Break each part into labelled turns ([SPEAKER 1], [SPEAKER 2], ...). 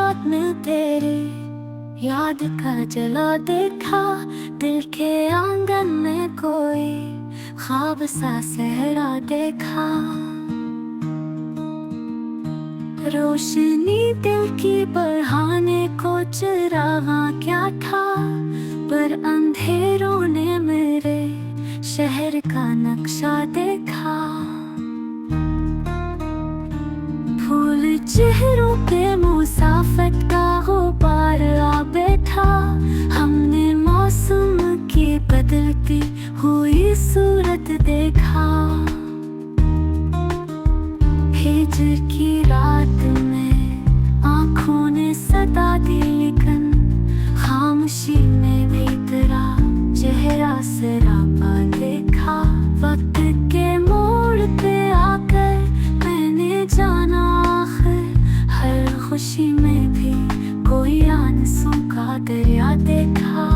[SPEAKER 1] रात में तेरे याद का जला देखा, दिल के आंगन में कोई ख्वाब सा सहरा देखा। रोशनी दिल की बढ़ाने को चरागा क्या था, पर अंधेरों ने मेरे शहर का नक्शा देखा। फूल चेहरों पे मुसाफत का गुबार आ बैठा, हमने मौसम की बदलती हुई सूरत देखा। हिजर की रात में आँखों ने सदा दी, लेकिन खामोशी में भी तेरा चेहरा सरापा देखा। वक्त के मोड़ पे आकर मैंने जाना, आखिर हर खुशी में भी कोई आंसू का दरिया देखा।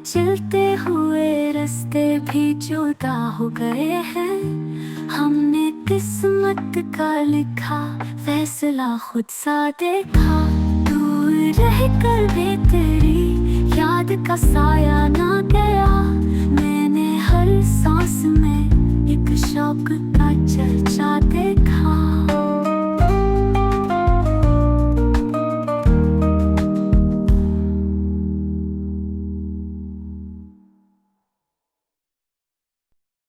[SPEAKER 1] चलते हुए रास्ते भी जुदा हो गए हैं, हमने किस्मत का लिखा फैसला खुद सा देखा। दूर रह कर भी तेरी याद का साया ना गया, मैंने हर सांस में एक शौक